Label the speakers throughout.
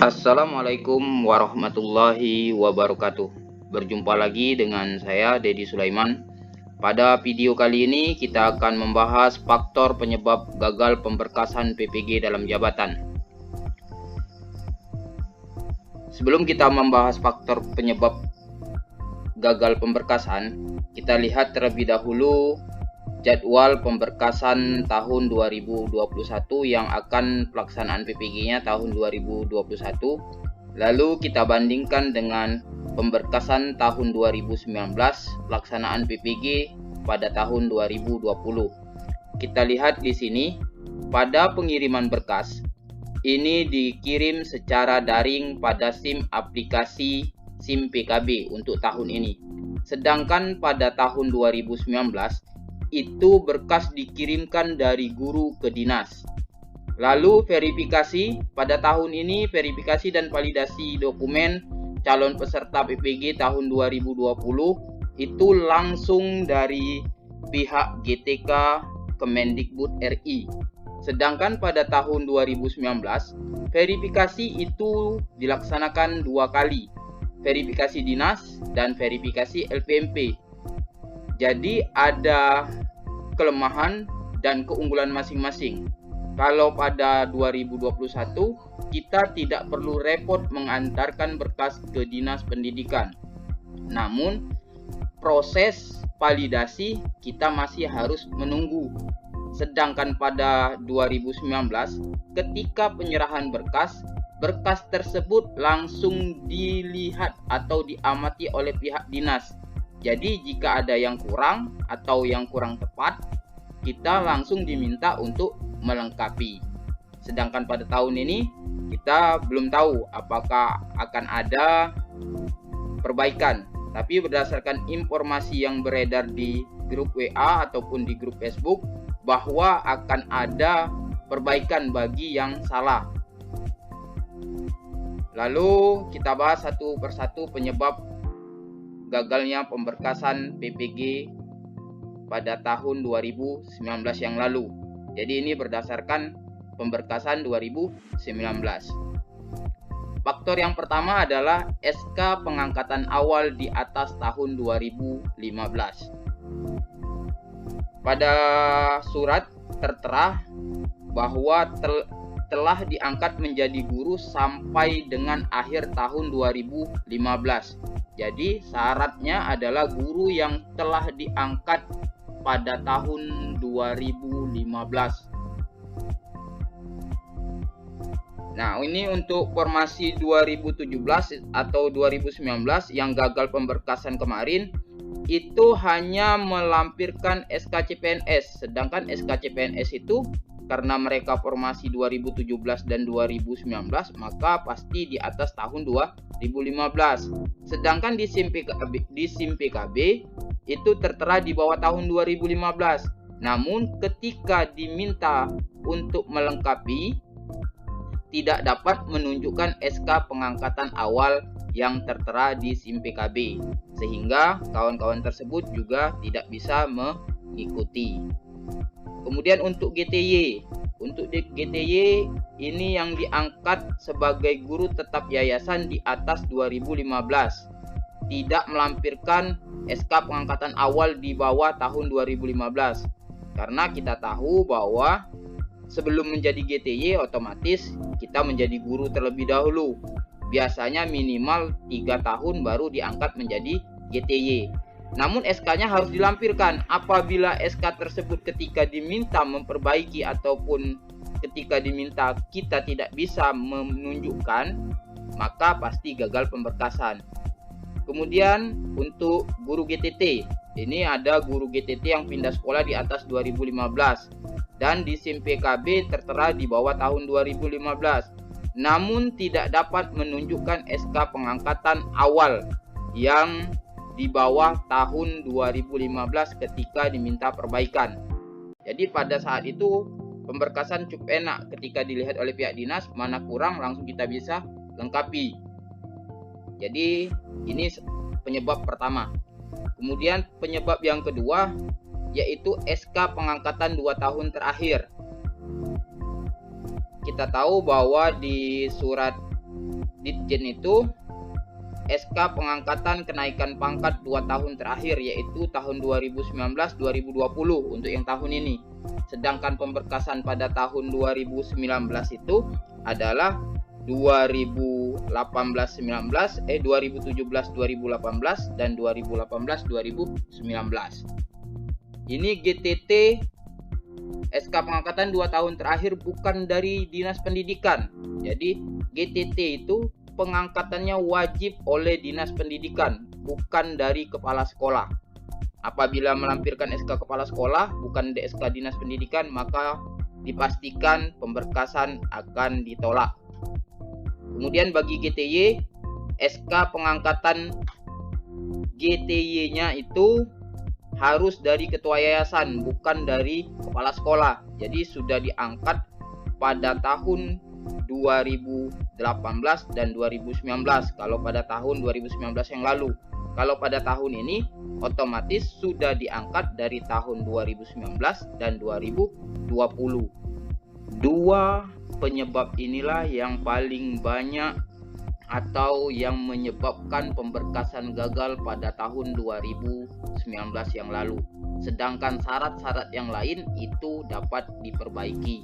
Speaker 1: Assalamualaikum warahmatullahi wabarakatuh. Berjumpa lagi dengan saya Dedi Sulaiman. Pada video kali ini kita akan membahas faktor penyebab gagal pemberkasan PPG dalam jabatan. Sebelum kita membahas faktor penyebab gagal pemberkasan, kita lihat terlebih dahulu jadwal pemberkasan tahun 2021 yang akan pelaksanaan PPG-nya tahun 2021. Lalu kita bandingkan dengan pemberkasan tahun 2019 pelaksanaan PPG pada tahun 2020. Kita lihat di sini pada pengiriman berkas ini dikirim secara daring pada SIM aplikasi SIM PKB untuk tahun ini. Sedangkan pada tahun 2019 itu berkas dikirimkan dari guru ke dinas. Lalu verifikasi pada tahun ini, verifikasi dan validasi dokumen calon peserta PPG tahun 2020 itu langsung dari pihak GTK Kemendikbud RI. Sedangkan pada tahun 2019 verifikasi itu dilaksanakan 2 kali, verifikasi dinas dan verifikasi LPMP. Jadi ada kelemahan dan keunggulan masing-masing. Kalau pada 2021 kita tidak perlu repot mengantarkan berkas ke dinas pendidikan. Namun proses validasi kita masih harus menunggu. Sedangkan pada 2019 ketika penyerahan berkas tersebut langsung dilihat atau diamati oleh pihak dinas. Jadi jika ada yang kurang atau yang kurang tepat, kita langsung diminta untuk melengkapi. Sedangkan pada tahun ini kita belum tahu apakah akan ada perbaikan. Tapi berdasarkan informasi yang beredar di grup WA ataupun di grup Facebook bahwa akan ada perbaikan bagi yang salah. Lalu kita bahas satu persatu penyebab gagalnya pemberkasan PPG pada tahun 2019 yang lalu. Jadi ini berdasarkan pemberkasan 2019. Faktor yang pertama adalah SK pengangkatan awal di atas tahun 2015. Pada surat tertera bahwa telah diangkat menjadi guru sampai dengan akhir tahun 2015. Jadi syaratnya adalah guru yang telah diangkat pada tahun 2015. Nah, ini untuk formasi 2017 atau 2019 yang gagal pemberkasan kemarin itu hanya melampirkan SK CPNS. Sedangkan SK CPNS itu karena mereka formasi 2017 dan 2019 maka pasti di atas tahun 2015. Sedangkan di SIM PKB itu tertera di bawah tahun 2015. Namun ketika diminta untuk melengkapi tidak dapat menunjukkan SK pengangkatan awal yang tertera di SIM PKB, sehingga kawan-kawan tersebut juga tidak bisa mengikuti. Kemudian untuk GTY ini yang diangkat sebagai guru tetap yayasan di atas 2015. Tidak melampirkan SK pengangkatan awal di bawah tahun 2015. Karena kita tahu bahwa sebelum menjadi GTY otomatis kita menjadi guru terlebih dahulu. Biasanya minimal 3 tahun baru diangkat menjadi GTY. Namun SK-nya harus dilampirkan. Apabila SK tersebut ketika diminta memperbaiki ataupun ketika diminta kita tidak bisa menunjukkan, maka pasti gagal pemberkasan. Kemudian untuk guru GTT, ini ada guru GTT yang pindah sekolah di atas 2015 dan di SIM PKB tertera di bawah tahun 2015. Namun tidak dapat menunjukkan SK pengangkatan awal yang di bawah tahun 2015 ketika diminta perbaikan. Jadi pada saat itu pemberkasan cukup enak ketika dilihat oleh pihak dinas, mana kurang langsung kita bisa lengkapi. Jadi ini penyebab pertama. Kemudian penyebab yang kedua yaitu SK pengangkatan 2 tahun terakhir. Kita tahu bahwa di surat Ditjen itu SK pengangkatan kenaikan pangkat 2 tahun terakhir, yaitu tahun 2019-2020 untuk yang tahun ini. Sedangkan pemberkasan pada tahun 2019 itu adalah 2017-2018 dan 2018-2019. Ini GTT SK pengangkatan 2 tahun terakhir bukan dari Dinas Pendidikan. Jadi GTT itu pengangkatannya wajib oleh Dinas Pendidikan, bukan dari kepala sekolah. Apabila melampirkan SK kepala sekolah, bukan SK Dinas Pendidikan, maka dipastikan pemberkasan akan ditolak. Kemudian bagi GTY, SK pengangkatan GTY-nya itu harus dari ketua yayasan, bukan dari kepala sekolah. Jadi sudah diangkat pada tahun 2018 dan 2019 kalau pada tahun 2019 yang lalu. Kalau pada tahun ini otomatis sudah diangkat dari tahun 2019 dan 2020. Dua penyebab inilah yang paling banyak atau yang menyebabkan pemberkasan gagal pada tahun 2019 yang lalu. Sedangkan syarat-syarat yang lain itu dapat diperbaiki.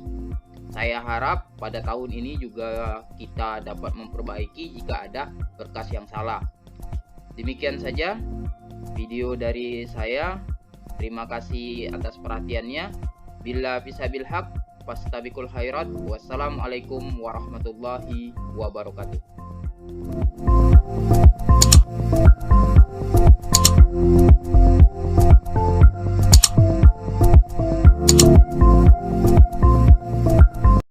Speaker 1: Saya harap pada tahun ini juga kita dapat memperbaiki jika ada berkas yang salah. Demikian saja video dari saya. Terima kasih atas perhatiannya. Bila bisabil haq, fastabiqul khairat. Wassalamualaikum warahmatullahi wabarakatuh.